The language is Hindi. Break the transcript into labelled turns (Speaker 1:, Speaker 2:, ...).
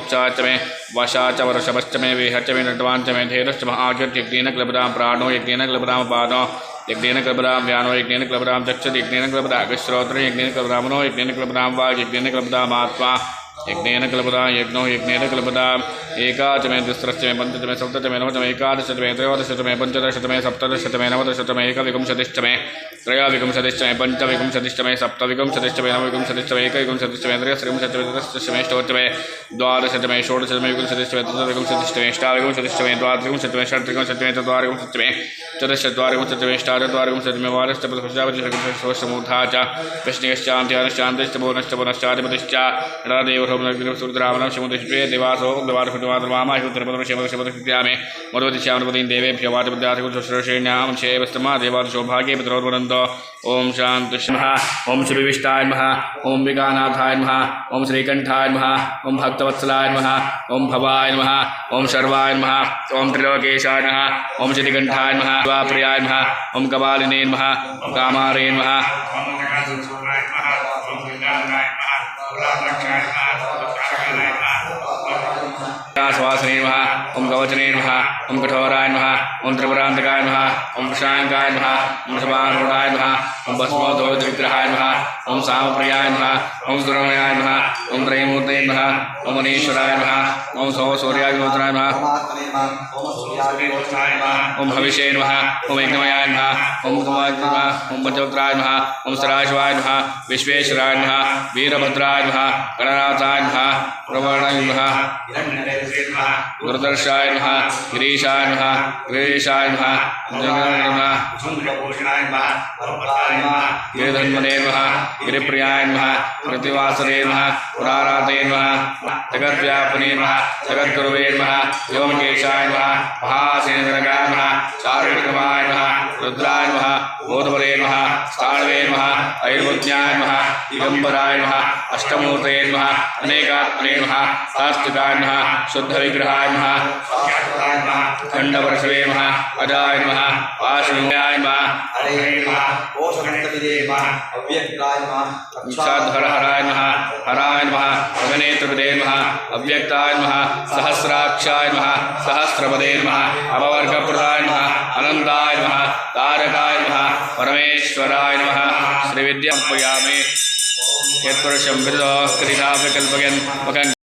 Speaker 1: उपचाचमे वशाच वर्षभश्चमे विहचमे नटवांचमे धेरश्चम आज्ञ यज्ञेन क्लबदां प्राणो यज्ञेन क्लबदां पादो यज्ञेन क्लबदां व्यानो यज्ञेन क्लबदां चक्षुर् यज्ञेन क्लबदां श्रोत्र यज्ञेन क्लबदां मनो यज्ञेन क्लबदां वाक् यज्ञेन क्लबदां आत्मा यज्ञेन क्लबदां यज्ञो यज्ञेन क्लबदां एकाचमे द्विस्रश्चमे पंचचमे सप्तचमे नवचमे एकादशचमे त्रयोदशचमे पंचदशचमे सप्तदशचमे नवदशचमे एकविंशतिश्चमे त्रयोविंशतिश्चमे पंचविंशतिश्चमे सप्तविंशतिश्चमे नवविंशतिश्चमे एकविंशतिश्चमे त्रयस्त्रिंशतिश्चमे चतुर्दशचमे षोडशचमे द्वादशचमे षोडशचमे विंशतिश्चमे चतुर्विंशतिश्चमे अष्टाविंशतिश्चमे द्वात्रिंशतिश्चमे षट्त्रिंशतिश्चमे चतुर्विंशतिश्चमे चतुश्चत्वारिंशतिश्चमे अष्टाचत्वारिंशतिश्चमे वारश्चतुर्दशाविंशतिश्चमे विष्णुश्चान्त्यानश्चान्तिश्च भुवनश्च पुनश्चाधिपतिश्च रणदेव देवसोमग्निरुद्रावणं शमुदिष्पे देवासो देवार्षुवादर्वामायुतिरपदशेमदशेमदकृत्यामे मरुदिश्यामपतिं देवेभ्यो वाचपद्यातिकुशश्रेण्यां क्षेवस्तमा देवादशोभागे पितरोर्वदन्तो ओम शांतिश्मः ओम श्रीविष्टाय नमः ओम विगानाथाय नमः ओम श्रीकंठाय नमः ओम भक्तवत्सलाय नमः ओम भवाय नमः ओम शर्वाय नमः ओम त्रिलोकेशाय नमः ओम श्रीकंठाय नमः शिवाप्रियाय नमः ओम कपालिने नमः ओम कामारे नमः स्वासने नमः ओम कवचने नमः ओम कठोराय नमः ओम त्रिपुरांतकाय नमः ओम प्रशांकाय नमः ओम शबारूढ़ाय नमः ओम भस्मोद्धविग्रहाय नमः ओम सामप्रियाय नमः ओम सुरमयाय नमः ओम त्रयमूर्ते नमः ओम मनीश्वराय नमः ओम सूर्याग्निहोत्राय नमः ओम भविष्ये नमः ओम यज्ञमयाय नमः ओम कुमाय नमः ओम पंचवक्त्राय नमः ओम सराशिवाय नमः विश्वेश्वराय नमः वीरभद्राय नमः गणनाथाय नमः प्रवर्णाय नमः गुरुदर्शाय नमः गिरीशाय नमः गिरीशाय नमः गिरिधन्वने नमः गिरिप्रियाय नमः कृतिवासने नमः पुराराते नमः जगद्व्यापिने नमः जगद्गुरुवे नमः व्योमकेशाय नमः महासेनगणाय नमः चारुविक्रमाय नमः रुद्राय नमः बोधवरे नमः स्थाणवे नमः ऐर्वज्ञाय नमः दिगंबराय नमः अष्टमूर्तये नमः अनेकात्मने नमः सात्विकाय नमः शुद्धविग्रहाय नमः खंडवर्षवे नमः अजाय नमः पाशुन्याय नमः हराय नमः हराय नमः गगनेतुर्दे नमः अव्यक्ताय नमः सहस्राक्षाय नमः सहस्रपदे नमः अपवर्गप्रदाय नमः अनंताय नमः तारकाय नमः परमेश्वराय नमः श्रीविद्यां पूजयामि यत्पुरुषं विदुः कृताविकल्पयन्